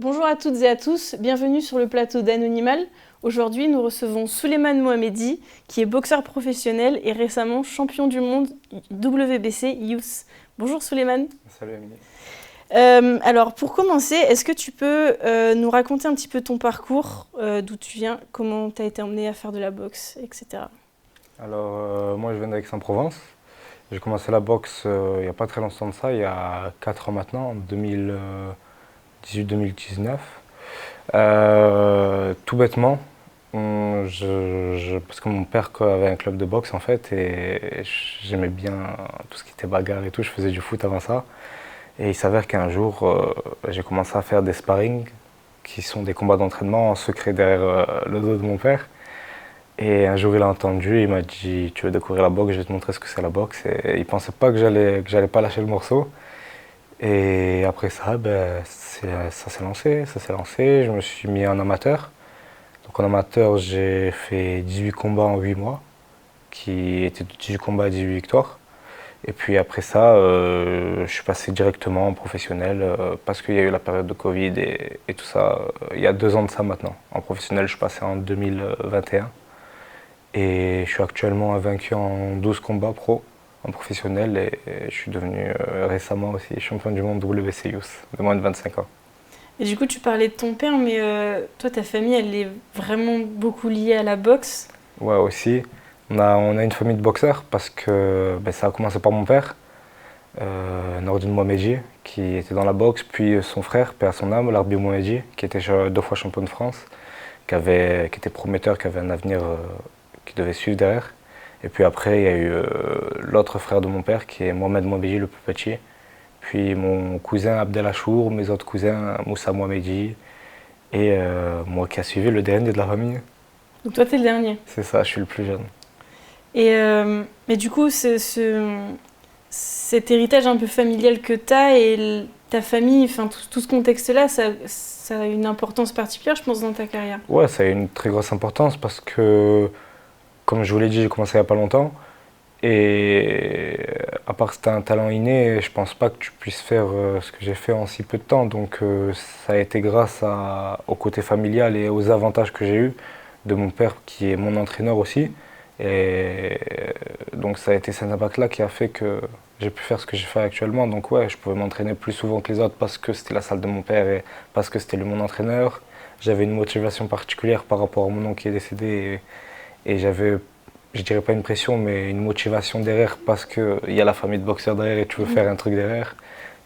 Bonjour à toutes et à tous, bienvenue sur le plateau d'Anonymal. Aujourd'hui, nous recevons Souleymane Mohamedi, qui est boxeur professionnel et récemment champion du monde WBC Youth. Bonjour Souleymane. Salut Amélie. Alors pour commencer, est-ce que tu peux nous raconter un petit peu ton parcours, d'où tu viens, comment tu as été emmené à faire de la boxe, etc. Alors, moi je viens d'Aix-en-Provence. J'ai commencé la boxe il n'y a pas très longtemps de ça, il y a 4 ans maintenant, en 2018-2019. Tout bêtement, parce que mon père avait un club de boxe en fait, et j'aimais bien tout ce qui était bagarre et tout, je faisais du foot avant ça. Et il s'avère qu'un jour, j'ai commencé à faire des sparring, qui sont des combats d'entraînement en secret derrière le dos de mon père. Et un jour, il a entendu, il m'a dit: tu veux découvrir la boxe, je vais te montrer ce que c'est la boxe. Et il pensait pas que j'allais pas lâcher le morceau. Et après ça, ça s'est lancé, ça s'est lancé. Je me suis mis en amateur. Donc en amateur, j'ai fait 18 combats en 8 mois, qui étaient 18 combats et 18 victoires. Et puis après ça, je suis passé directement en professionnel parce qu'il y a eu la période de Covid et tout ça. Il y a 2 ans de ça maintenant. En professionnel, je suis passé en 2021. Et je suis actuellement invaincu en 12 combats pro en professionnel et je suis devenu récemment aussi champion du monde WBC Youth de moins de 25 ans. Et du coup, tu parlais de ton père, mais toi, ta famille, elle est vraiment beaucoup liée à la boxe. Ouais, aussi. On a une famille de boxeurs parce que ça a commencé par mon père, Nordine Mohamedi, qui était dans la boxe, puis son frère, paix à son âme, Larbi Mohamedi, qui était 2 fois champion de France, qui était prometteur, qui avait un avenir qui devait suivre derrière. Et puis après, il y a eu l'autre frère de mon père, qui est Mohamed Mohamedi, le plus petit. Puis mon cousin Abdel Achour, mes autres cousins Moussa Mohamedi, et moi qui a suivi, le dernier de la famille. Donc toi, t'es le dernier. C'est ça, je suis le plus jeune. Et mais du coup, cet héritage un peu familial que tu as et ta famille, enfin tout ce contexte-là, ça a une importance particulière, je pense, dans ta carrière. Ouais, ça a une très grosse importance parce que, comme je vous l'ai dit, j'ai commencé il n'y a pas longtemps. Et à part que c'était un talent inné, je pense pas que tu puisses faire ce que j'ai fait en si peu de temps. Donc ça a été grâce au côté familial et aux avantages que j'ai eus de mon père qui est mon entraîneur aussi. Et donc ça a été cet impact-là qui a fait que j'ai pu faire ce que j'ai fait actuellement. Donc ouais, je pouvais m'entraîner plus souvent que les autres parce que c'était la salle de mon père et parce que c'était lui mon entraîneur. J'avais une motivation particulière par rapport à mon oncle qui est décédé et j'avais, je dirais pas une pression, mais une motivation derrière parce qu'il y a la famille de boxeurs derrière et tu veux faire un truc derrière.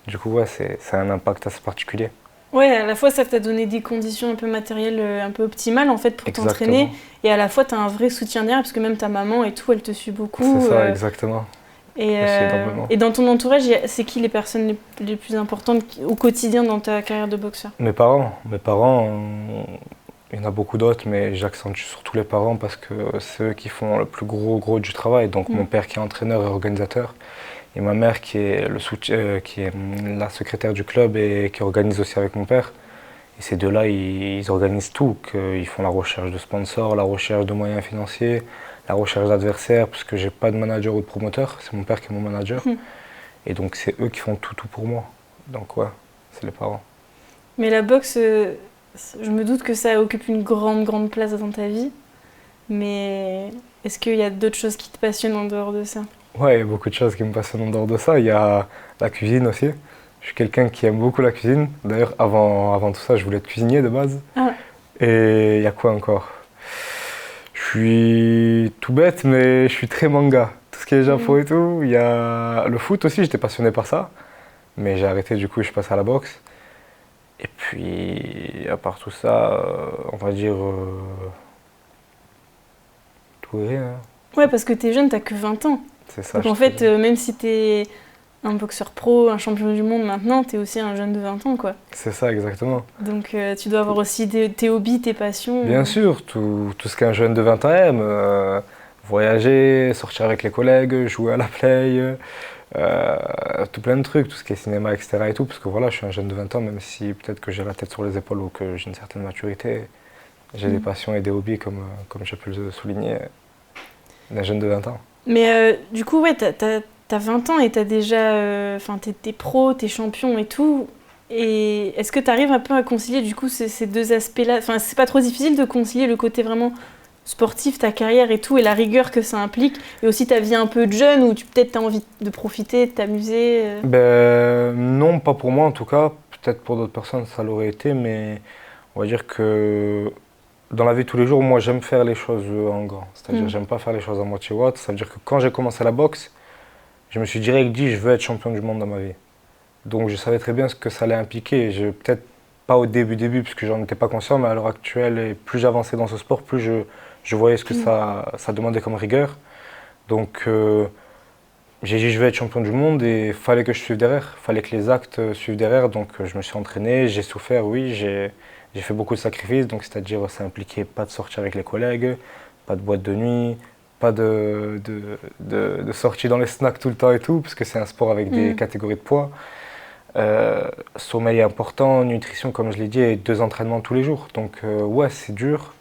Du coup ouais, c'est un impact assez particulier. Ouais, à la fois ça t'a donné des conditions un peu matérielles un peu optimales en fait pour t'entraîner Exactement. et à la fois t'as un vrai soutien derrière parce que même ta maman et tout, elle te suit beaucoup. C'est ça, exactement. Aussi énormément. Et dans ton entourage, c'est qui les personnes les plus importantes au quotidien dans ta carrière de boxeur? Mes parents, il y en a beaucoup d'autres, mais j'accentue surtout les parents parce que c'est eux qui font le plus gros du travail. Donc mon père qui est entraîneur et organisateur, et ma mère qui est qui est la secrétaire du club et qui organise aussi avec mon père. Et ces deux-là, ils organisent tout. Ils font la recherche de sponsors, la recherche de moyens financiers, la recherche d'adversaires, parce que j'ai pas de manager ou de promoteur, c'est mon père qui est mon manager. Et donc c'est eux qui font tout pour moi. Donc ouais, c'est les parents. Mais la boxe, je me doute que ça occupe une grande place dans ta vie. Mais est-ce qu'il y a d'autres choses qui te passionnent en dehors de ça? Ouais, il y a beaucoup de choses qui me passionnent en dehors de ça. Il y a la cuisine aussi. Je suis quelqu'un qui aime beaucoup la cuisine. D'ailleurs, avant tout ça, je voulais être cuisinier de base. Ah, Et il y a quoi encore? Je suis tout bête, mais je suis très manga. Tout ce qui est Japon et tout. Il y a le foot aussi, j'étais passionné par ça. Mais j'ai arrêté, du coup, je suis passé à la boxe. Et puis, à part tout ça, on va dire tout et rien. ouais, parce que t'es jeune, t'as que 20 ans. C'est ça. Donc en fait, même si t'es un boxeur pro, un champion du monde maintenant, t'es aussi un jeune de 20 ans, quoi. C'est ça, exactement. Donc tu dois avoir aussi tes hobbies, tes passions. Bien sûr, tout ce qu'un jeune de 20 ans aime. Voyager, sortir avec les collègues, jouer à la play, tout plein de trucs, tout ce qui est cinéma, etc. et tout. Parce que voilà, je suis un jeune de 20 ans, même si peut-être que j'ai la tête sur les épaules ou que j'ai une certaine maturité. J'ai des passions et des hobbies, comme j'ai pu le souligner, d'un jeune de 20 ans. Mais du coup, ouais, t'as 20 ans et t'as déjà... Enfin, t'es pro, t'es champion et tout. Et est-ce que tu arrives un peu à concilier du coup ces deux aspects-là? Enfin, c'est pas trop difficile de concilier le côté vraiment sportif, ta carrière et tout, et la rigueur que ça implique, et aussi ta vie un peu de jeune où peut-être tu as envie de profiter, de t'amuser? Non, pas pour moi en tout cas. Peut-être pour d'autres personnes ça l'aurait été, mais on va dire que dans la vie de tous les jours, moi j'aime faire les choses en grand. C'est-à-dire j'aime pas faire les choses à moitié haute. Ça veut dire que quand j'ai commencé la boxe, je me suis direct dit je veux être champion du monde dans ma vie. Donc je savais très bien ce que ça allait impliquer. Peut-être pas au début, parce que j'en étais pas conscient, mais à l'heure actuelle, et plus j'avançais dans ce sport, plus je voyais ce que ça demandait comme rigueur. Donc j'ai dit je vais être champion du monde et il fallait que je suive derrière, il fallait que les actes suivent derrière. Donc je me suis entraîné, j'ai souffert, oui, j'ai fait beaucoup de sacrifices. Donc c'est-à-dire ça impliquait pas de sortir avec les collègues, pas de boîte de nuit, pas de sortie dans les snacks tout le temps et tout, parce que c'est un sport avec des catégories de poids. Sommeil important, nutrition comme je l'ai dit, et 2 entraînements tous les jours. Donc ouais, c'est dur,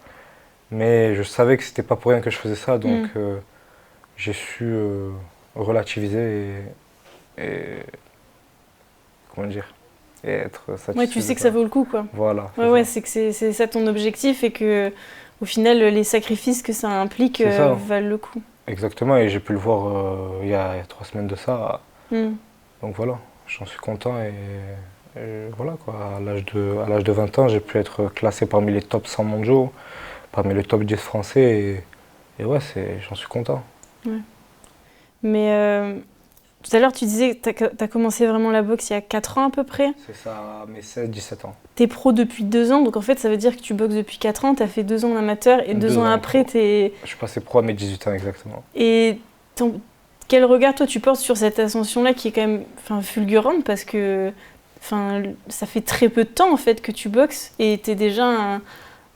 mais je savais que c'était pas pour rien que je faisais ça, donc j'ai su relativiser et comment dire, et être satisfait. Ouais, tu sais que ça vaut le coup, quoi. Voilà. Ouais, c'est que c'est ça ton objectif et que au final les sacrifices que ça implique valent le coup. Exactement, et j'ai pu le voir il y a 3 semaines de ça. Donc voilà. J'en suis content et voilà quoi. À l'âge de 20 ans, j'ai pu être classé parmi les top 100 mondiaux, parmi les top 10 français et ouais, j'en suis content. Ouais. Mais tout à l'heure, tu disais que tu as commencé vraiment la boxe il y a 4 ans à peu près. C'est ça, à mes 16-17 ans. Tu es pro depuis 2 ans, donc en fait, ça veut dire que tu boxes depuis 4 ans, tu as fait 2 ans en amateur et 2 ans après, tu es... Je suis passé pro à mes 18 ans exactement. Et quel regard, toi, tu portes sur cette ascension-là qui est quand même fulgurante parce que ça fait très peu de temps, en fait, que tu boxes et tu es déjà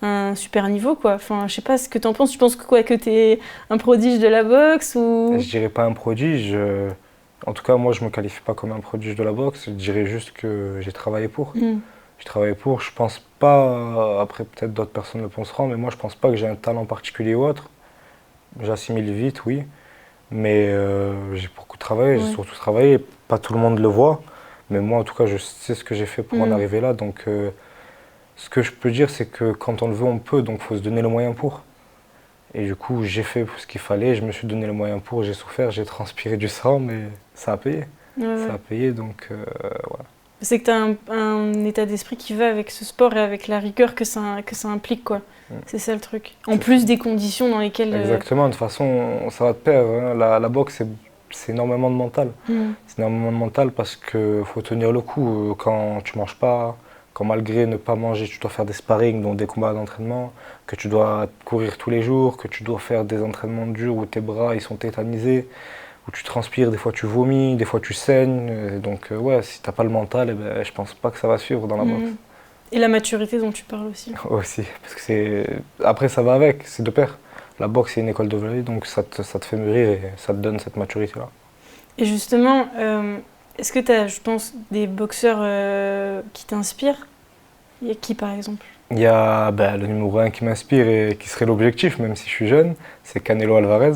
un super niveau, quoi. Enfin, je sais pas ce que tu en penses. Tu penses que tu es un prodige de la boxe ou... Je dirais pas un prodige. En tout cas, moi, je me qualifie pas comme un prodige de la boxe. Je dirais juste que j'ai travaillé pour. J'ai travaillé pour. Je pense pas, après peut-être d'autres personnes le penseront, mais moi, je pense pas que j'ai un talent particulier ou autre. J'assimile vite, oui. Mais j'ai beaucoup travaillé, j'ai surtout travaillé. Pas tout le monde le voit, mais moi en tout cas je sais ce que j'ai fait pour en arriver là. Donc ce que je peux dire c'est que quand on le veut on peut, donc il faut se donner le moyen pour. Et du coup j'ai fait ce qu'il fallait, je me suis donné le moyen pour, j'ai souffert, j'ai transpiré du sang, mais ça a payé. Ça a payé, donc voilà. C'est que tu as un état d'esprit qui va avec ce sport et avec la rigueur que ça implique, quoi. C'est ça le truc. En plus des conditions dans lesquelles... Exactement, de toute façon, ça va de pair. Hein. La boxe, c'est énormément de mental. C'est énormément de mental parce qu'il faut tenir le coup. Quand tu manges pas, quand malgré ne pas manger, tu dois faire des sparring, donc des combats d'entraînement, que tu dois courir tous les jours, que tu dois faire des entraînements durs où tes bras ils sont tétanisés, où tu transpires, des fois tu vomis, des fois tu saignes. Donc ouais, si t'as pas le mental, je pense pas que ça va suivre dans la boxe. Et la maturité dont tu parles aussi. Aussi, parce que après ça va avec, c'est de pair. La boxe c'est une école de vie, donc ça te fait mûrir et ça te donne cette maturité-là. Et justement, est-ce que tu as, je pense, des boxeurs qui t'inspirent? Il y a qui par exemple? Il y a le numéro 1 qui m'inspire et qui serait l'objectif, même si je suis jeune, c'est Canelo Alvarez,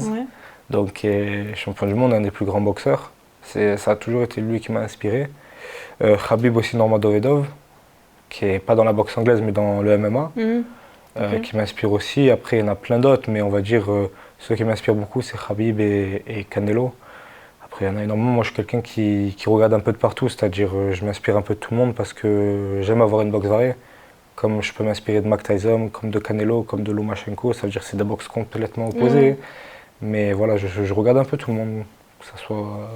donc qui est champion du monde, un des plus grands boxeurs. Ça a toujours été lui qui m'a inspiré. Khabib aussi Nurmagomedov, qui n'est pas dans la boxe anglaise mais dans le MMA, qui m'inspire aussi. Après, il y en a plein d'autres, mais on va dire ceux qui m'inspirent beaucoup, c'est Khabib et Canelo. Après, il y en a énormément. Moi, je suis quelqu'un qui regarde un peu de partout, c'est-à-dire je m'inspire un peu de tout le monde parce que j'aime avoir une boxe variée. Comme je peux m'inspirer de Mike Tyson, comme de Canelo, comme de Lomachenko, ça veut dire que c'est des boxes complètement opposées. Mais voilà, je regarde un peu tout le monde, que ça soit...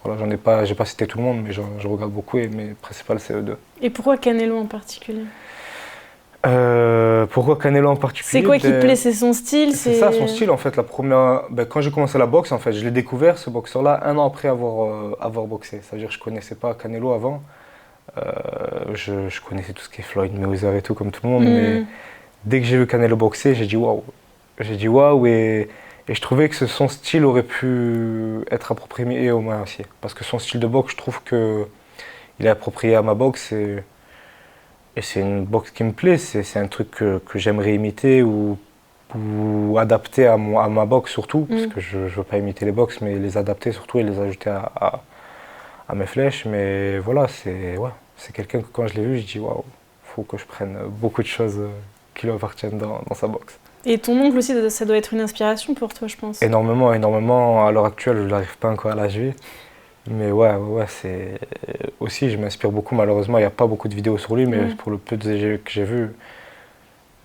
Voilà, j'ai pas cité tout le monde, mais je regarde beaucoup et mes principales c'est eux deux. Et pourquoi Canelo en particulier? Pourquoi Canelo en particulier? C'est quoi qui te plaît? C'est son style? C'est ça, son style en fait. Quand j'ai commencé la boxe, en fait, je l'ai découvert ce boxeur-là 1 an après avoir boxé. Ça veut dire que je connaissais pas Canelo avant. Je connaissais tout ce qui est Floyd Mayweather et tout comme tout le monde, mais dès que j'ai vu Canelo boxer, j'ai dit waouh. J'ai dit waouh et je trouvais que son style aurait pu être approprié au moins aussi. Parce que son style de boxe, je trouve qu'il est approprié à ma boxe et c'est une boxe qui me plaît. C'est un truc que j'aimerais imiter ou adapter à ma boxe surtout. Parce que je ne veux pas imiter les boxes, mais les adapter surtout et les ajouter à mes flèches. Mais voilà, C'est quelqu'un que quand je l'ai vu, je dis waouh, faut que je prenne beaucoup de choses qui lui appartiennent dans sa boxe. Et ton oncle aussi, ça doit être une inspiration pour toi, je pense. Énormément, énormément. À l'heure actuelle, je n'arrive pas encore à la jouer. Mais ouais, c'est. Aussi, je m'inspire beaucoup. Malheureusement, il n'y a pas beaucoup de vidéos sur lui, mais pour le peu que j'ai vu,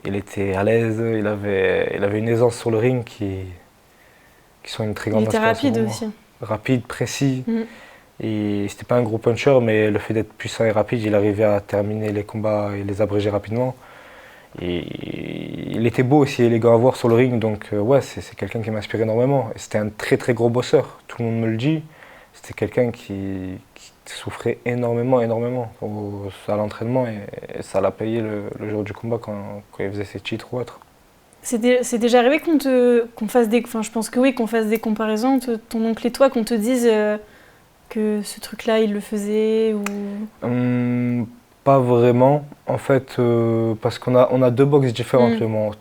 il était à l'aise, il avait une aisance sur le ring qui sont une très grande inspiration. Il était rapide aussi. Rapide, précis. Et c'était pas un gros puncher, mais le fait d'être puissant et rapide, il arrivait à terminer les combats et les abréger rapidement. Et il était beau aussi, élégant à voir sur le ring, donc ouais, c'est quelqu'un qui m'inspire énormément. Et c'était un très très gros bosseur, tout le monde me le dit. C'était quelqu'un qui souffrait énormément à l'entraînement et ça l'a payé le jour du combat quand il faisait ses titres ou autre. C'est déjà arrivé qu'on fasse des... Enfin, je pense que oui, qu'on fasse des comparaisons, ton oncle et toi, qu'on te dise que ce truc-là, il le faisait ou... Pas vraiment, en fait, parce qu'on a deux boxes différentes,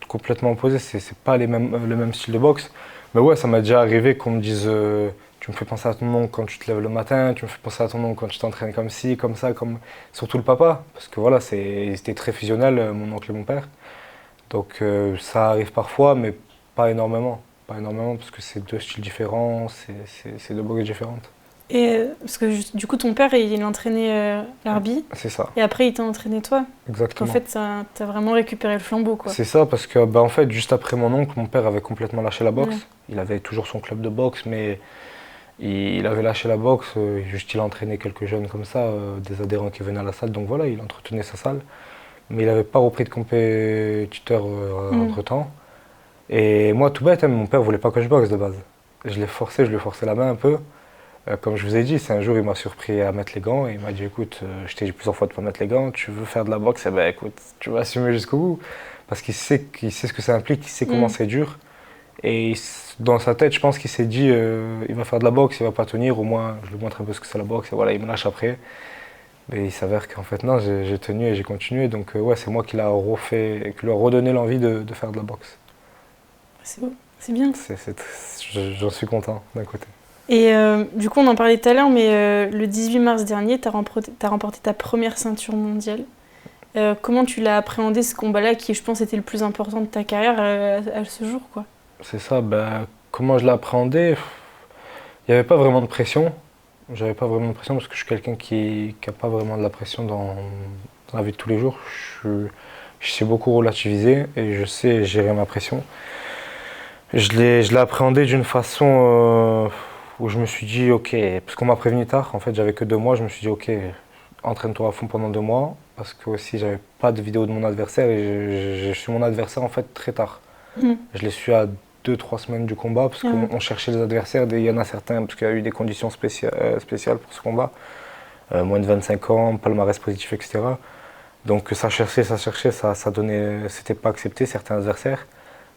complètement opposées. C'est pas le même style de boxe. Mais ouais, ça m'a déjà arrivé qu'on me dise tu me fais penser à ton oncle quand tu te lèves le matin, tu me fais penser à ton oncle quand tu t'entraînes comme ci, comme ça, comme... Surtout le papa, parce que voilà, c'était très fusionnel, mon oncle et mon père. Donc ça arrive parfois, mais pas énormément. Pas énormément, parce que c'est deux styles différents, c'est deux boxes différentes. Et parce que du coup, ton père, il entraînait l'Arbi. C'est ça. Et après, il t'a entraîné toi. Exactement. En fait, t'as vraiment récupéré le flambeau, quoi. C'est ça, parce que en fait, juste après mon oncle, mon père avait complètement lâché la boxe. Il avait toujours son club de boxe, mais il avait lâché la boxe. Juste, il entraînait quelques jeunes comme ça, des adhérents qui venaient à la salle. Donc voilà, il entretenait sa salle. Mais il n'avait pas repris de compétiteur entre-temps. Et moi, tout bête, mon père voulait pas que je boxe de base. Je lui ai forcé la main un peu. Comme je vous ai dit, c'est un jour il m'a surpris à mettre les gants et il m'a dit écoute, je t'ai dit plusieurs fois de ne pas mettre les gants, tu veux faire de la boxe, eh ben écoute, tu vas assumer jusqu'au bout. Parce qu'il sait ce que ça implique, il sait comment c'est dur. Et dans sa tête, je pense qu'il s'est dit il va faire de la boxe, il va pas tenir, au moins je lui montre un peu ce que c'est la boxe et voilà, il me lâche après. Mais il s'avère qu'en fait non, j'ai tenu et j'ai continué, donc ouais, c'est moi qui lui a redonné l'envie de faire de la boxe. C'est beau, c'est bien. J'en suis content d'un côté. Et du coup, on en parlait tout à l'heure, mais le 18 mars dernier, tu as remporté ta première ceinture mondiale. Comment tu l'as appréhendé, ce combat-là, qui, je pense, était le plus important de ta carrière à ce jour, quoi? C'est ça, comment je l'ai appréhendé? Il n'y avait pas vraiment de pression. J'avais pas vraiment de pression parce que je suis quelqu'un qui n'a pas vraiment de la pression dans la vie de tous les jours. Je sais beaucoup relativiser et je sais gérer ma pression. Je l'ai appréhendé d'une façon... où je me suis dit, ok, parce qu'on m'a prévenu tard, en fait j'avais que 2 mois, je me suis dit, ok, entraîne-toi à fond pendant 2 mois, parce que aussi j'avais pas de vidéo de mon adversaire et je suis mon adversaire en fait très tard. Je l'ai su à 2-3 semaines du combat, parce qu'on cherchait les adversaires, il y en a certains, parce qu'il y a eu des conditions spéciales pour ce combat, moins de 25 ans, palmarès positif, etc. Donc ça cherchait, ça donnait, c'était pas accepté certains adversaires.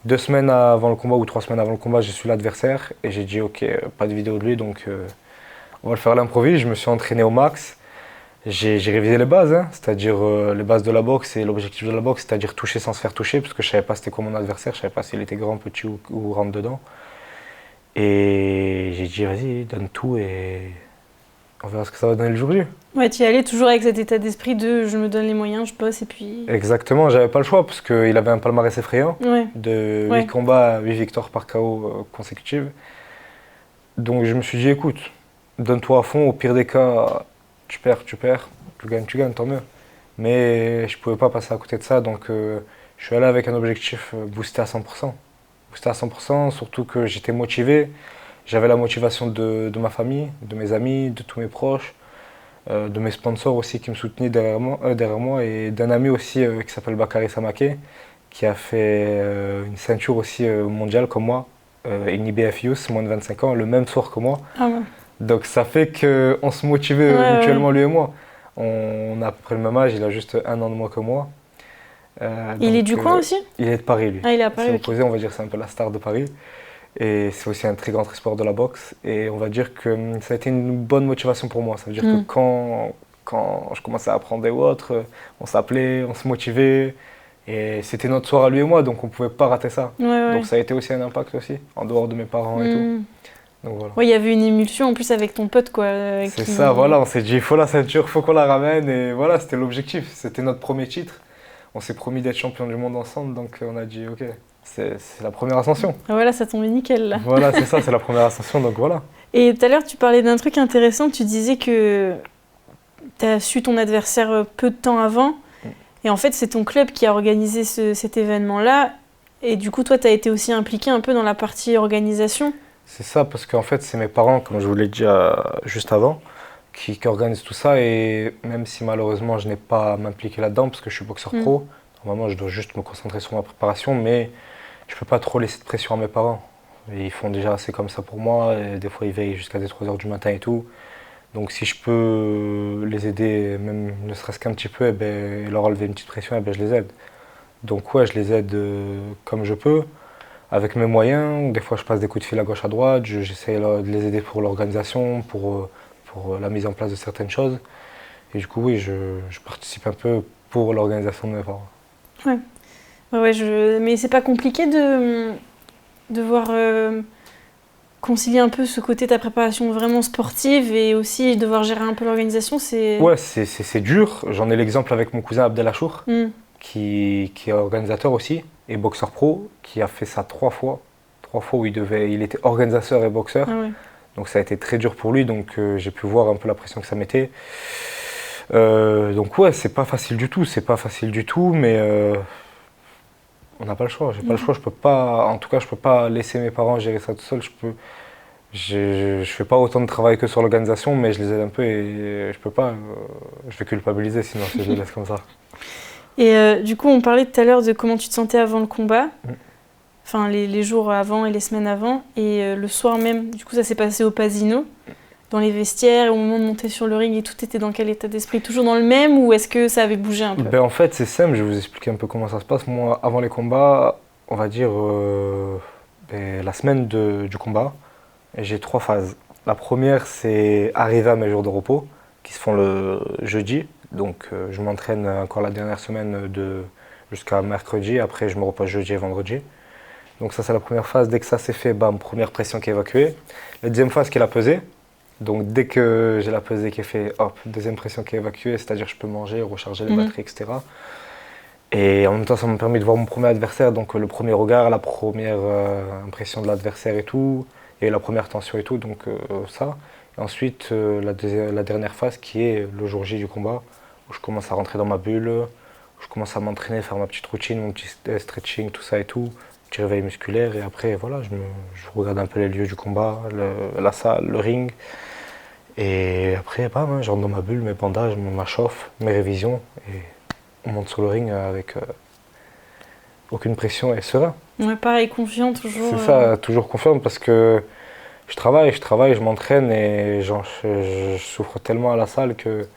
2 semaines avant le combat ou 3 semaines avant le combat, j'ai su l'adversaire et j'ai dit ok, pas de vidéo de lui, donc on va le faire à l'improviste. Je me suis entraîné au max. J'ai révisé les bases, c'est-à-dire les bases de la boxe et l'objectif de la boxe, c'est-à-dire toucher sans se faire toucher, parce que je savais pas c'était quoi mon adversaire, je savais pas s'il était grand, petit ou rentre dedans. Et j'ai dit vas-y, donne tout et on verra ce que ça va donner le jour J. Ouais, tu y allais toujours avec cet état d'esprit de je me donne les moyens, je bosse et puis... Exactement, j'avais pas le choix parce qu'il avait un palmarès effrayant de 8 combats, 8 victoires par KO consécutives. Donc je me suis dit écoute, donne-toi à fond, au pire des cas, tu perds, tu gagnes, tant mieux. Mais je pouvais pas passer à côté de ça, donc je suis allé avec un objectif boosté à 100%. Boosté à 100%, surtout que j'étais motivé. J'avais la motivation de ma famille, de mes amis, de tous mes proches, de mes sponsors aussi qui me soutenaient derrière moi et d'un ami aussi qui s'appelle Bakary Samake, qui a fait une ceinture aussi mondiale comme moi, une IBF Youth, moins de 25 ans, le même soir que moi. Ah ouais. Donc ça fait qu'on se motivait mutuellement lui et moi. On a à peu près le même âge, il a juste 1 an de moins que moi. Il est du coin aussi? Il est de Paris lui. Ah, il est à Paris. C'est opposé, on va dire, c'est un peu la star de Paris. Et c'est aussi un très grand sport de la boxe. Et on va dire que ça a été une bonne motivation pour moi. Ça veut dire que quand je commençais à apprendre ou autre, on s'appelait, on se motivait. Et c'était notre soir à lui et moi, donc on ne pouvait pas rater ça. Donc ça a été aussi un impact aussi, en dehors de mes parents et tout. Donc voilà. Ouais, il y avait une émulsion en plus avec ton pote, quoi. C'est ça, voilà, on s'est dit, il faut la ceinture, il faut qu'on la ramène, et voilà, c'était l'objectif. C'était notre premier titre. On s'est promis d'être champion du monde ensemble, donc on a dit, ok, c'est la première ascension. Ah, voilà, ça tombait nickel, là. Voilà, c'est ça, c'est la première ascension, donc voilà. Et tout à l'heure, tu parlais d'un truc intéressant. Tu disais que tu as su ton adversaire peu de temps avant. Et en fait, c'est ton club qui a organisé cet événement-là. Et du coup, toi, tu as été aussi impliqué un peu dans la partie organisation. C'est ça, parce qu'en fait, c'est mes parents, comme je vous l'ai dit juste avant, qui organisent tout ça. Et même si malheureusement, je n'ai pas à m'impliquer là-dedans, parce que je suis boxeur pro, normalement, je dois juste me concentrer sur ma préparation, mais je ne peux pas trop laisser de pression à mes parents. Et ils font déjà assez comme ça pour moi, et des fois, ils veillent jusqu'à 3 heures du matin et tout. Donc si je peux les aider, même ne serait-ce qu'un petit peu, et leur enlever une petite pression, je les aide. Donc ouais, je les aide comme je peux, avec mes moyens. Des fois, je passe des coups de fil à gauche, à droite. J'essaie de les aider pour l'organisation, pour la mise en place de certaines choses. Et du coup, oui, je participe un peu pour l'organisation de mes parents. Ouais. Mais c'est pas compliqué de devoir concilier un peu ce côté de ta préparation vraiment sportive et aussi devoir gérer un peu l'organisation, c'est... Ouais, c'est dur. J'en ai l'exemple avec mon cousin Abdelachour, qui est organisateur aussi, et boxeur pro, qui a fait ça 3 fois. 3 fois où il était organisateur et boxeur. Ah ouais. Donc ça a été très dur pour lui, donc j'ai pu voir un peu la pression que ça mettait. Donc ouais, c'est pas facile du tout, mais on n'a pas le choix. J'ai pas le choix, je peux pas laisser mes parents gérer ça tout seul. Je fais pas autant de travail que sur l'organisation, mais je les aide un peu et je peux pas, je vais culpabiliser sinon si je les laisse comme ça. Et du coup, on parlait tout à l'heure de comment tu te sentais avant le combat, enfin les jours avant et les semaines avant, et le soir même, du coup ça s'est passé au Pasino, dans les vestiaires, au moment de monter sur le ring et tout, était dans quel état d'esprit? Toujours dans le même ou est-ce que ça avait bougé un peu? En fait, c'est simple, je vais vous expliquer un peu comment ça se passe. Moi, avant les combats, on va dire la semaine du combat, j'ai 3 phases. La première, c'est arriver à mes jours de repos, qui se font le jeudi. Donc, je m'entraîne encore la dernière semaine jusqu'à mercredi. Après, je me repose jeudi et vendredi. Donc ça, c'est la première phase. Dès que ça s'est fait, bam, première pression qui est évacuée. La deuxième phase, qui est la pesée. Donc dès que j'ai la pesée qui est faite, hop, deuxième pression qui est évacuée, c'est-à-dire que je peux manger, recharger les batteries, etc. Et en même temps, ça m'a permis de voir mon premier adversaire, donc le premier regard, la première impression de l'adversaire et tout, et la première tension et tout, donc ça. Et ensuite, la dernière phase qui est le jour J du combat, où je commence à rentrer dans ma bulle, où je commence à m'entraîner, faire ma petite routine, mon petit stretching, tout ça et tout, petit réveil musculaire, et après, voilà, je regarde un peu les lieux du combat, la salle, le ring. Et après, bam, je rentre dans ma bulle, mes bandages, ma chauffe, mes révisions, et on monte sur le ring avec aucune pression et serein. Ouais, pareil, confiant toujours. C'est ça, toujours confiant parce que je travaille, je m'entraîne et je souffre tellement à la salle que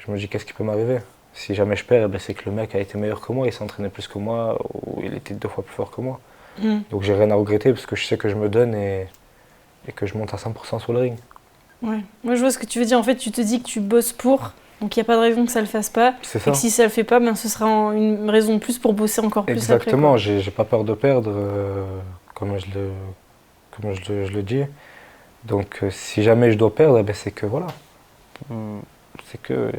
je me dis qu'est-ce qui peut m'arriver. Si jamais je perds, c'est que le mec a été meilleur que moi, il s'est entraîné plus que moi, ou il était 2 fois plus fort que moi. Donc j'ai rien à regretter parce que je sais que je me donne et que je monte à 100% sur le ring. Ouais, moi je vois ce que tu veux dire. En fait, tu te dis que tu bosses pour, donc il n'y a pas de raison que ça le fasse pas. C'est ça. Et que si ça le fait pas, ce sera une raison de plus pour bosser encore plus. Exactement, après, j'ai pas peur de perdre, comme je le dis. Donc si jamais je dois perdre, c'est que voilà. C'est que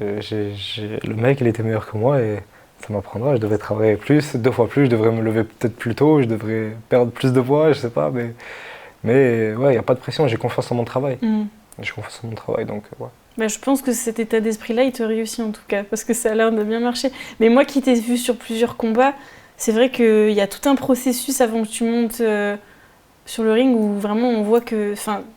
le mec il était meilleur que moi et ça m'apprendra. Je devrais travailler plus, 2 fois plus, je devrais me lever peut-être plus tôt, je devrais perdre plus de poids, je sais pas. Mais ouais, il n'y a pas de pression, j'ai confiance en mon travail. J'ai confiance en mon travail, donc ouais. Je pense que cet état d'esprit-là, il te réussit en tout cas, parce que ça a l'air de bien marcher. Mais moi qui t'ai vu sur plusieurs combats, c'est vrai qu'il y a tout un processus avant que tu montes sur le ring où vraiment on voit que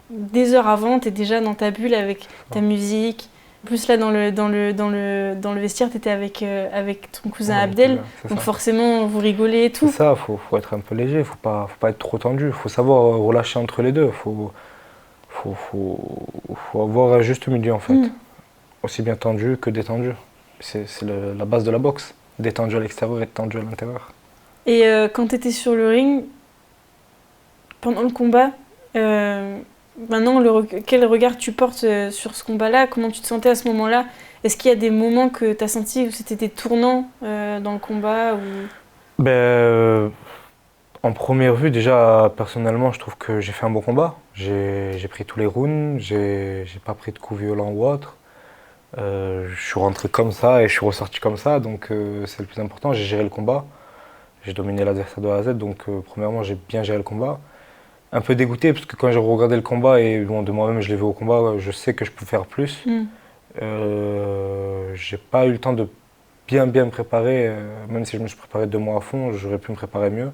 des heures avant, tu es déjà dans ta bulle avec ta musique. En plus là, dans le vestiaire, tu étais avec ton cousin Abdel, donc ça. Forcément vous rigolez et tout. C'est ça, faut être un peu léger, faut pas être trop tendu, faut savoir relâcher entre les deux. Faut avoir un juste milieu en fait. Aussi bien tendu que détendu. C'est la base de la boxe. Détendu à l'extérieur et tendu à l'intérieur. Et quand tu étais sur le ring, pendant le combat, maintenant, quel regard tu portes sur ce combat-là? Comment tu te sentais à ce moment-là? Est-ce qu'il y a des moments que tu as senti où c'était des tournants dans le combat ou... En première vue, déjà, personnellement, je trouve que j'ai fait un bon combat. J'ai pris tous les rounds, j'ai pas pris de coups violents ou autre. Je suis rentré comme ça et je suis ressorti comme ça, donc c'est le plus important. J'ai géré le combat, j'ai dominé l'adversaire de A à Z, donc premièrement, j'ai bien géré le combat. Un peu dégoûté parce que quand j'ai regardé le combat et bon, de moi-même je l'ai vu au combat, je sais que je peux faire plus. Mm. J'ai pas eu le temps de bien me préparer, même si je me suis préparé 2 mois à fond, j'aurais pu me préparer mieux.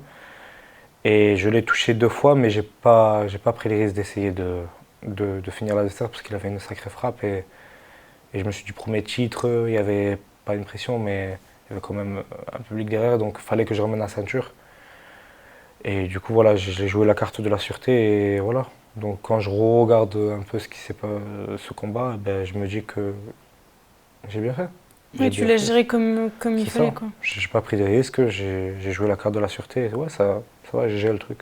Et je l'ai touché 2 fois, mais j'ai pas pris les risques d'essayer de finir l'adversaire parce qu'il avait une sacrée frappe. Et je me suis dit, premier titre, il n'y avait pas une pression, mais il y avait quand même un public derrière, donc il fallait que je ramène la ceinture. Et du coup, voilà, j'ai joué la carte de la sûreté et voilà. Donc quand je regarde un peu ce qui s'est pas ce combat, ben, je me dis que j'ai bien fait. Ouais, J'ai tu bien l'as fait. géré comme il C'est fallait, ça. quoi. J'ai pas pris de risques, j'ai joué la carte de la sûreté. Et ouais, ça va, j'ai géré le truc.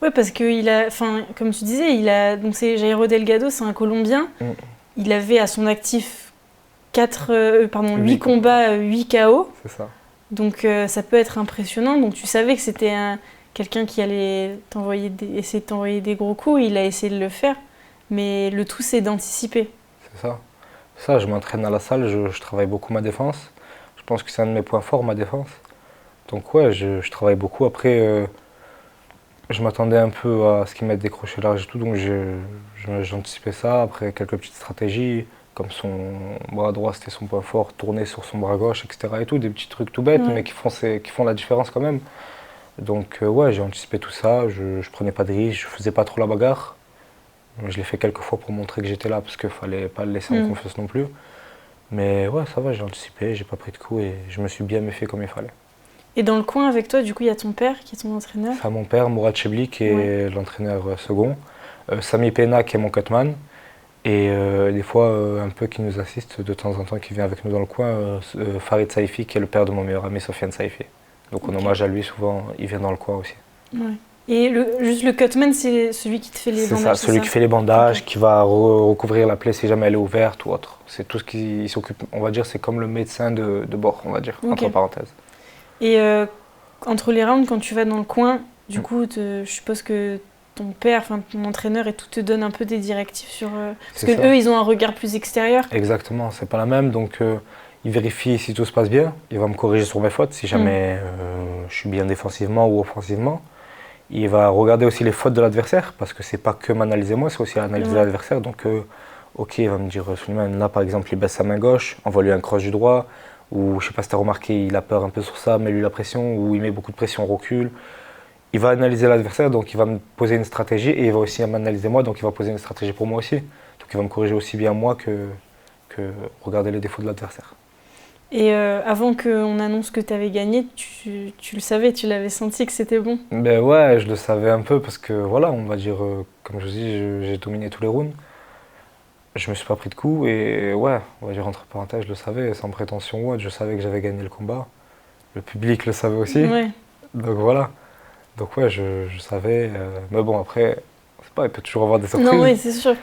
Ouais, parce que enfin, comme tu disais, donc c'est Jairo Delgado, c'est un Colombien. Mm. Il avait à son actif 8 Huit quoi. combats, 8 KO. C'est ça. Donc ça peut être impressionnant. Donc tu savais que c'était quelqu'un qui allait essayer de t'envoyer des gros coups. Il a essayé de le faire. Mais le tout, c'est d'anticiper. C'est ça. Ça, je m'entraîne à la salle, je travaille beaucoup ma défense. Je pense que c'est un de mes points forts, ma défense. Donc ouais, je travaille beaucoup. Après, je m'attendais un peu à ce qu'il mette décroché large et tout, donc j'anticipais ça. Après, quelques petites stratégies, comme son bras droit, c'était son point fort, tourner sur son bras gauche, etc. et tout, des petits trucs tout bêtes, Ouais. mais qui font la différence quand même. Donc ouais, j'ai anticipé tout ça, je prenais pas de risques, je faisais pas trop la bagarre. Je l'ai fait quelques fois pour montrer que j'étais là, parce qu'il fallait pas le laisser en Mm. confiance non plus. Mais ouais, ça va, j'ai anticipé, j'ai pas pris de coups et je me suis bien méfié comme il fallait. Et dans le coin avec toi, du coup, il y a ton père qui est ton entraîneur. C'est à mon père, Mourad Chebli, qui est l'entraîneur second. Sami Pena, qui est mon cutman. Et des fois, un peu qui nous assiste de temps en temps, qui vient avec nous dans le coin, Farid Saifi, qui est le père de mon meilleur ami, Sofiane Saifi. Donc en Ok. hommage à lui, souvent, il vient dans le coin aussi. Ouais. Et juste le cutman, c'est celui qui te fait les C'est bandages, ça, celui qui fait les bandages, Ok. qui va recouvrir la plaie si jamais elle est ouverte ou autre. C'est tout ce qui s'occupe, on va dire, c'est comme le médecin de bord, on va dire, Ok. entre parenthèses. Et entre les rounds, quand tu vas dans le coin, du coup, je suppose que ton père, enfin ton entraîneur et tout te donne un peu des directives sur... Parce C'est que ça. eux, ils ont un regard plus extérieur. Exactement, c'est pas la même. Donc, il vérifie si tout se passe bien. Il va me corriger sur mes fautes, si jamais je suis bien défensivement ou offensivement. Il va regarder aussi les fautes de l'adversaire, parce que c'est pas que m'analyser moi, c'est aussi analyser Ouais. l'adversaire. Donc, ok, il va me dire, Souleymane, là par exemple, il baisse sa main gauche, envoie-lui un croche du droit. Ou je sais pas si tu as remarqué, il a peur un peu sur ça, mets-lui la pression, ou il met beaucoup de pression, recule. Il va analyser l'adversaire, donc il va me poser une stratégie, et il va aussi m'analyser moi, donc il va poser une stratégie pour moi aussi. Donc il va me corriger aussi bien moi que regarder les défauts de l'adversaire. Et avant qu'on annonce que tu avais gagné, tu le savais, tu l'avais senti que c'était bon. Ben ouais, je le savais un peu parce que voilà, on va dire, comme je dis, j'ai dominé tous les rounds. Je me suis pas pris de coups et ouais, on va dire entre parenthèses, je le savais, sans prétention ou autre, je savais que j'avais gagné le combat. Le public le savait aussi, Ouais. donc voilà. Donc ouais, je savais, mais bon après, c'est pas, il peut toujours avoir des surprises. Non, oui, c'est sûr.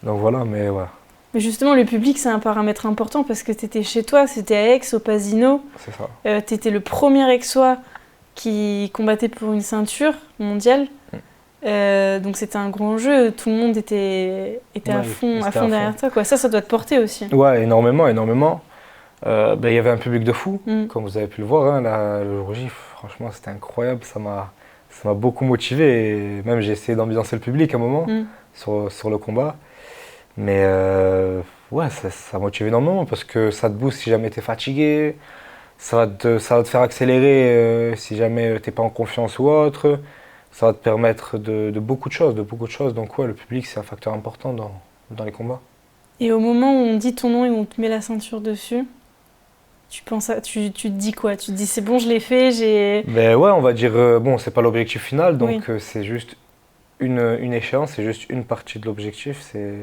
Donc voilà, mais ouais, Mais justement, le public, c'est un paramètre important parce que tu étais chez toi, c'était à Aix, au Pasino. c'est ça. Tu étais le premier Aixois qui combattait pour une ceinture mondiale. Donc c'était un grand jeu, tout le monde était Ouais, à fond c'était à derrière fond. toi, quoi. Ça doit te porter aussi. Ouais, énormément, énormément. Ben, il y avait un public de fou, Mm. comme vous avez pu le voir, hein, le jour J, franchement c'était incroyable, ça m'a beaucoup motivé et même j'ai essayé d'ambiancer le public à un moment Mm. sur le combat. Mais ouais, ça motive énormément parce que ça te booste si jamais tu es fatigué, ça va te faire accélérer si jamais tu n'es pas en confiance ou autre, ça va te permettre de beaucoup de choses, Donc ouais, le public c'est un facteur important dans les combats. Et au moment où on dit ton nom et on te met la ceinture dessus, tu te dis quoi? Tu te dis c'est bon, je l'ai fait, j'ai... Ben ouais, on va dire, bon, c'est pas l'objectif final, donc Oui. c'est juste une échéance, c'est juste une partie de l'objectif, c'est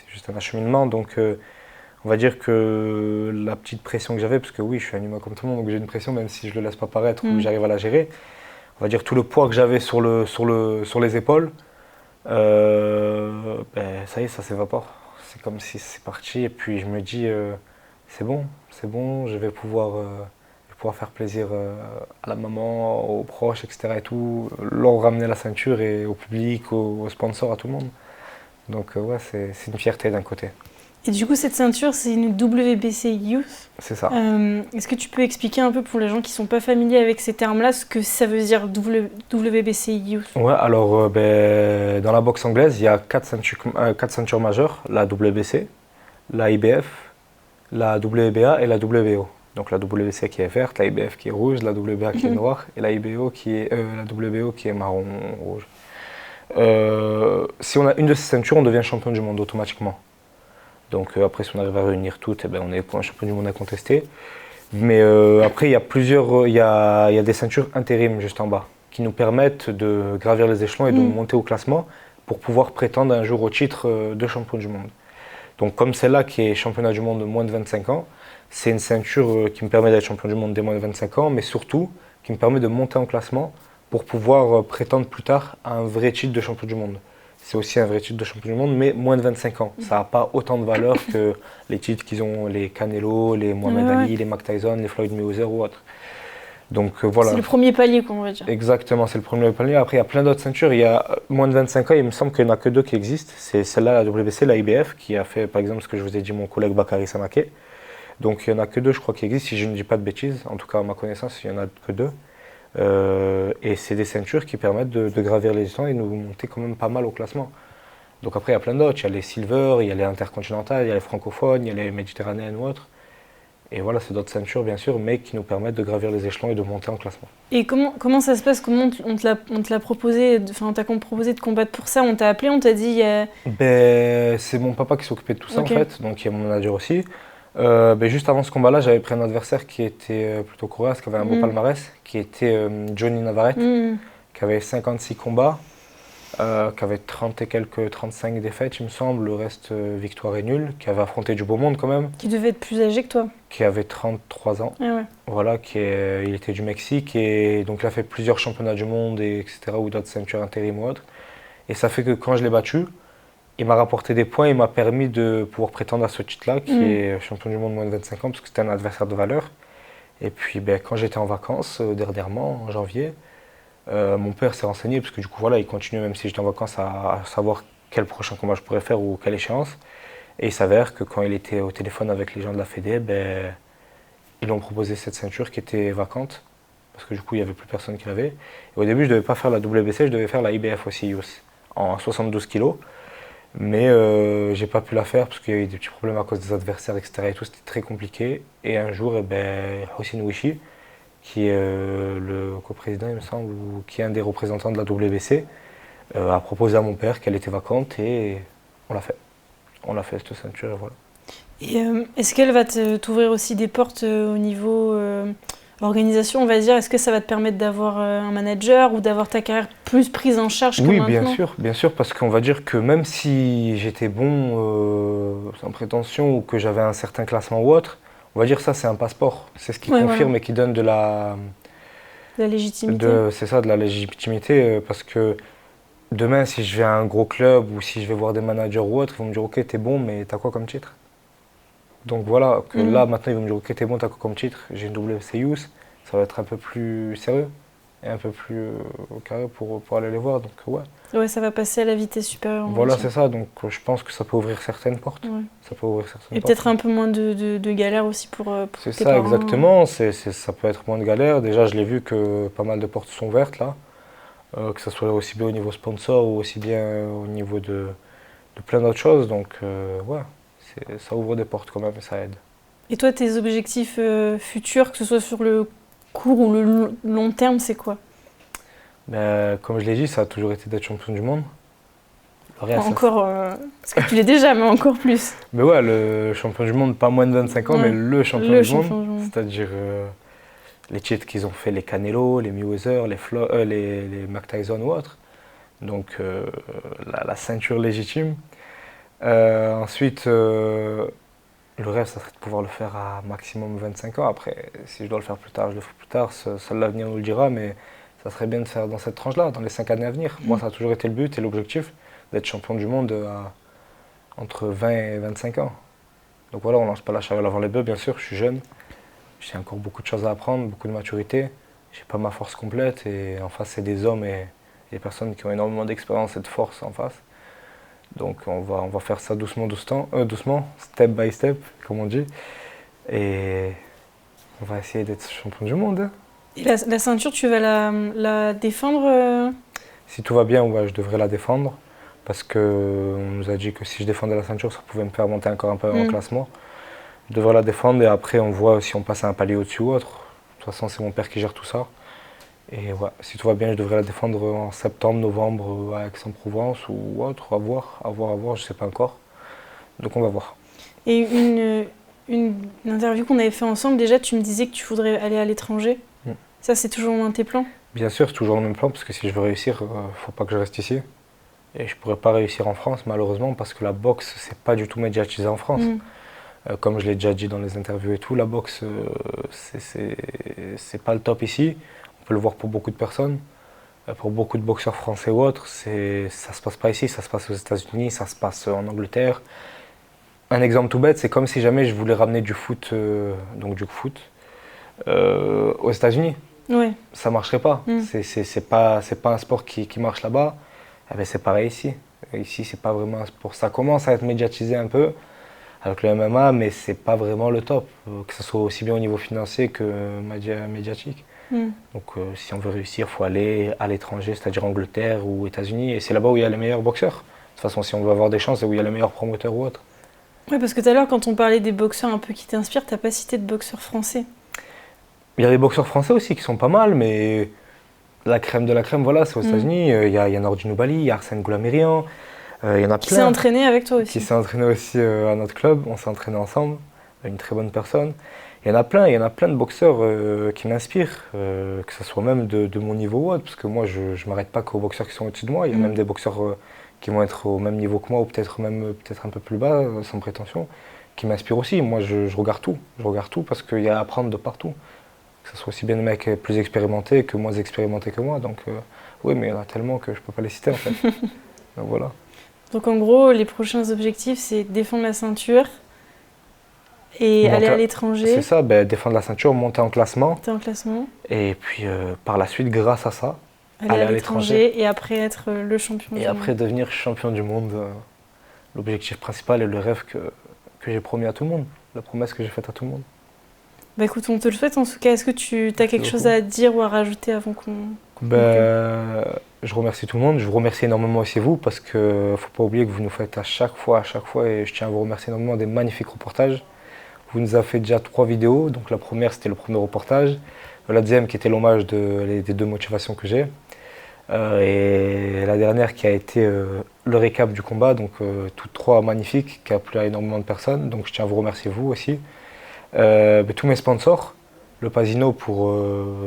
juste un acheminement. Donc on va dire que la petite pression que j'avais, parce que oui, je suis un humain comme tout le monde, donc j'ai une pression même si je le laisse pas paraître ou Mm. j'arrive à la gérer. On va dire tout le poids que j'avais sur les épaules, ben, ça y est, ça s'évapore. C'est comme si c'est parti et puis je me dis, c'est bon, pouvoir faire plaisir à la maman, aux proches, etc. Et tout, leur ramener la ceinture et au public, aux sponsors, à tout le monde. Donc ouais, c'est une fierté d'un côté. Et du coup, cette ceinture, c'est une WBC Youth. C'est ça. Est-ce que tu peux expliquer un peu pour les gens qui ne sont pas familiers avec ces termes-là, ce que ça veut dire WBC Youth? Ouais, alors dans la boxe anglaise, il y a quatre ceintures majeures, la WBC, la IBF, la WBA et la WBO. Donc la WBC qui est verte, la IBF qui est rouge, la WBA qui est noire et la WBO qui est marron rouge. Si on a une de ces ceintures, on devient champion du monde automatiquement. Donc après, si on arrive à réunir toutes, on est champion du monde incontesté. Mais après, il y a des ceintures intérim juste en bas qui nous permettent de gravir les échelons et de monter au classement pour pouvoir prétendre un jour au titre de champion du monde. Donc comme celle-là qui est championnat du monde de moins de 25 ans, c'est une ceinture qui me permet d'être champion du monde dès moins de 25 ans, mais surtout qui me permet de monter en classement pour pouvoir prétendre plus tard à un vrai titre de champion du monde. C'est aussi un vrai titre de champion du monde, mais moins de 25 ans. Ça n'a pas autant de valeur que les titres qu'ils ont, les Canelo, les Muhammad Ali, les Mike Tyson, les Floyd Mayweather ou autres. Donc voilà. C'est le premier palier, qu'on va dire. Exactement, c'est le premier palier. Après, il y a plein d'autres ceintures. Il y a moins de 25 ans, il me semble qu'il n'y en a que deux qui existent. C'est celle-là, la WBC, la IBF, qui a fait, par exemple, ce que je vous ai dit, mon collègue Bakary Samaké. Donc il n'y en a que deux, je crois, qui existent, si je ne dis pas de bêtises. En tout cas, à ma connaissance, il n'y en a que deux. Et c'est des ceintures qui permettent de gravir les échelons et de nous monter quand même pas mal au classement. Donc après, il y a plein d'autres. Il y a les silver, il y a les intercontinentales, il y a les francophones, il y a les méditerranéennes ou autres. Et voilà, c'est d'autres ceintures, bien sûr, mais qui nous permettent de gravir les échelons et de monter en classement. Et comment ça se passe? Comment on te l'a proposé, on t'a proposé de combattre pour ça? On t'a appelé, on t'a dit... C'est mon papa qui s'occupait de tout ça, en fait, donc il y a mon manager aussi. Juste avant ce combat-là, j'avais pris un adversaire qui était plutôt coriace, qui avait un beau palmarès, qui était Johnny Navarrete, qui avait 56 combats, qui avait 30 et quelques 35 défaites, il me semble, le reste victoire et nul, qui avait affronté du beau monde quand même. Qui devait être plus âgé que toi. Qui avait 33 ans. Ah ouais. Voilà, il était du Mexique et donc il a fait plusieurs championnats du monde, etc., ou d'autres ceintures intérim ou autres. Et ça fait que quand je l'ai battu, il m'a rapporté des points, il m'a permis de pouvoir prétendre à ce titre-là, qui est champion du monde moins de 25 ans, parce que c'était un adversaire de valeur. Et puis quand j'étais en vacances, dernièrement, en janvier, mon père s'est renseigné, parce que du coup, voilà, il continue, même si j'étais en vacances, à savoir quel prochain combat je pourrais faire ou quelle échéance. Et il s'avère que quand il était au téléphone avec les gens de la Fédé, ils lui ont proposé cette ceinture qui était vacante, parce que du coup, il n'y avait plus personne qui l'avait. Et au début, je ne devais pas faire la WBC, je devais faire la IBF aussi, Youth, en 72 kilos. Mais j'ai pas pu la faire parce qu'il y a eu des petits problèmes à cause des adversaires, etc. Et tout, c'était très compliqué. Et un jour, Hossein Wishi, qui est le coprésident, il me semble, ou qui est un des représentants de la WBC, a proposé à mon père qu'elle était vacante et on l'a fait. On l'a fait, cette ceinture, et voilà. Et est-ce qu'elle va t'ouvrir aussi des portes au niveau organisation, on va dire? Est-ce que ça va te permettre d'avoir un manager ou d'avoir ta carrière plus prise en charge que maintenant? Oui, bien sûr, parce qu'on va dire que même si j'étais bon sans prétention ou que j'avais un certain classement ou autre, on va dire ça c'est un passeport. C'est ce qui confirme et qui donne de la légitimité. C'est ça, de la légitimité, parce que demain si je vais à un gros club ou si je vais voir des managers ou autres, ils vont me dire ok t'es bon mais t'as quoi comme titre? Donc voilà, que là maintenant ils vont me dire ok t'es bon, t'as quoi comme titre? J'ai une WBC Youth, ça va être un peu plus sérieux et un peu plus carré pour aller les voir, donc ouais. Ouais, ça va passer à la vitesse supérieure. Voilà, c'est ça, donc je pense que ça peut ouvrir certaines portes. Ouais. Ça peut ouvrir certaines et portes. peut-être un peu moins de galères aussi pour c'est tes ça, parents. Exactement, ça peut être moins de galères. Déjà je l'ai vu que pas mal de portes sont ouvertes là, que ce soit aussi bien au niveau sponsor ou aussi bien au niveau de plein d'autres choses, donc ouais. Ça ouvre des portes quand même et ça aide. Et toi, tes objectifs futurs, que ce soit sur le court ou le long terme, c'est quoi? Comme je l'ai dit, ça a toujours été d'être champion du monde. Encore, parce que tu l'es déjà, mais encore plus. Mais ouais, le champion du monde, pas moins de 25 ans, mais le champion du monde. C'est-à-dire les titres qu'ils ont fait, les Canelo, les Mayweather, les Mike Tyson ou autres. Donc la ceinture légitime. Ensuite, le rêve, ça serait de pouvoir le faire à maximum 25 ans. Après, si je dois le faire plus tard, je le ferai plus tard. Seul l'avenir nous le dira, mais ça serait bien de faire dans cette tranche-là, dans les 5 années à venir. Moi, ça a toujours été le but et l'objectif d'être champion du monde entre 20 et 25 ans. Donc voilà, on lance pas la charrue avant les bœufs, bien sûr, je suis jeune. J'ai encore beaucoup de choses à apprendre, beaucoup de maturité. J'ai pas ma force complète et en face c'est des hommes et des personnes qui ont énormément d'expérience et de force en face. Donc on va faire ça doucement, step by step, comme on dit. Et on va essayer d'être champion du monde. Hein. Et la ceinture, tu vas la défendre Si tout va bien, ouais, je devrais la défendre. Parce qu'on nous a dit que si je défendais la ceinture, ça pouvait me faire monter encore un peu en classement. Je devrais la défendre et après on voit si on passe à un palier au-dessus ou autre. De toute façon, c'est mon père qui gère tout ça. Et ouais, si tout va bien, je devrais la défendre en septembre, novembre à Aix-en-Provence ou autre. À voir, je sais pas encore. Donc on va voir. Et une interview qu'on avait fait ensemble, déjà, tu me disais que tu voudrais aller à l'étranger. Ça, c'est toujours l'un de tes plans? Bien sûr, c'est toujours le même plan, parce que si je veux réussir, faut pas que je reste ici. Et je pourrais pas réussir en France, malheureusement, parce que la boxe, c'est pas du tout médiatisé en France. Comme je l'ai déjà dit dans les interviews et tout, la boxe, c'est pas le top ici. On peut le voir pour beaucoup de personnes. Pour beaucoup de boxeurs français ou autres, ça se passe pas ici, ça se passe aux États-Unis, ça se passe en Angleterre. Un exemple tout bête, c'est comme si jamais je voulais ramener du foot, aux États-Unis. Ouais. Ça marcherait pas. C'est pas un sport qui marche là-bas. Eh ben, c'est pareil ici. Ici, c'est pas vraiment un sport. Ça commence à être médiatisé un peu avec le MMA, mais c'est pas vraiment le top, que ce soit aussi bien au niveau financier que médiatique. Donc, si on veut réussir, il faut aller à l'étranger, c'est-à-dire Angleterre ou États-Unis, et c'est là-bas où il y a les meilleurs boxeurs. De toute façon, si on veut avoir des chances, c'est où il y a les meilleurs promoteurs ou autres. Oui, parce que tout à l'heure, quand on parlait des boxeurs un peu qui t'inspirent, t'as pas cité de boxeurs français. Il y a des boxeurs français aussi qui sont pas mal, mais la crème de la crème, voilà, c'est aux États-Unis. Il y a Nordine Oubaly, il y a Arsène Goulamirian, il y en a plein. Qui s'est entraîné avec toi aussi. Qui s'est entraîné aussi à notre club, on s'est entraîné ensemble, une très bonne personne. Il y en a plein de boxeurs qui m'inspirent, que ce soit même de mon niveau ou autre, parce que moi je ne m'arrête pas qu'aux boxeurs qui sont au-dessus de moi, il y a même des boxeurs qui vont être au même niveau que moi, ou peut-être même un peu plus bas, sans prétention, qui m'inspirent aussi. Moi je regarde tout parce qu'il y a à apprendre de partout. Que ce soit aussi bien des mecs plus expérimentés que moins expérimentés que moi, donc oui, mais il y en a tellement que je ne peux pas les citer en fait. Donc voilà. Donc en gros, les prochains objectifs, c'est défendre la ceinture et aller à l'étranger. C'est ça, défendre la ceinture, monter en classement. Et puis par la suite, grâce à ça, aller à l'étranger. Et après être le champion du monde. Et après devenir champion du monde. L'objectif principal et le rêve que j'ai promis à tout le monde. La promesse que j'ai faite à tout le monde. Bah écoute, on te le souhaite en tout cas. Est-ce que tu as quelque chose à dire ou à rajouter avant qu'on je remercie tout le monde. Je vous remercie énormément aussi vous parce qu'il ne faut pas oublier que vous nous faites à chaque fois et je tiens à vous remercier énormément des magnifiques reportages. Vous nous avez fait déjà 3 vidéos. Donc la première, c'était le premier reportage. La deuxième qui était l'hommage des 2 motivations que j'ai. Et la dernière qui a été le récap du combat. Donc toutes 3 magnifiques qui a plu à énormément de personnes. Donc je tiens à vous remercier vous aussi. Tous mes sponsors, le Pasino pour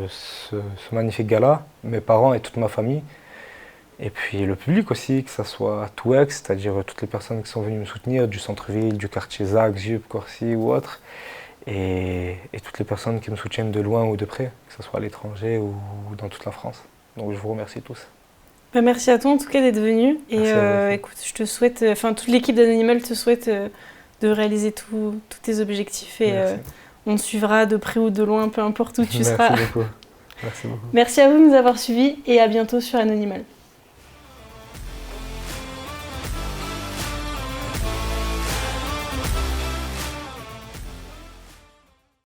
ce magnifique gala, mes parents et toute ma famille, et puis le public aussi, que ce soit à tout Aix, c'est-à-dire toutes les personnes qui sont venues me soutenir, du centre-ville, du quartier Zac, Jup, Corcy ou autre, et toutes les personnes qui me soutiennent de loin ou de près, que ce soit à l'étranger ou dans toute la France. Donc je vous remercie tous. Merci à toi en tout cas d'être venu, et écoute, je te souhaite, toute l'équipe d'Anonymal te souhaite de réaliser tous tes objectifs et on te suivra de près ou de loin, peu importe où tu seras. Merci beaucoup. Merci beaucoup. Merci à vous de nous avoir suivis et à bientôt sur Anonymal.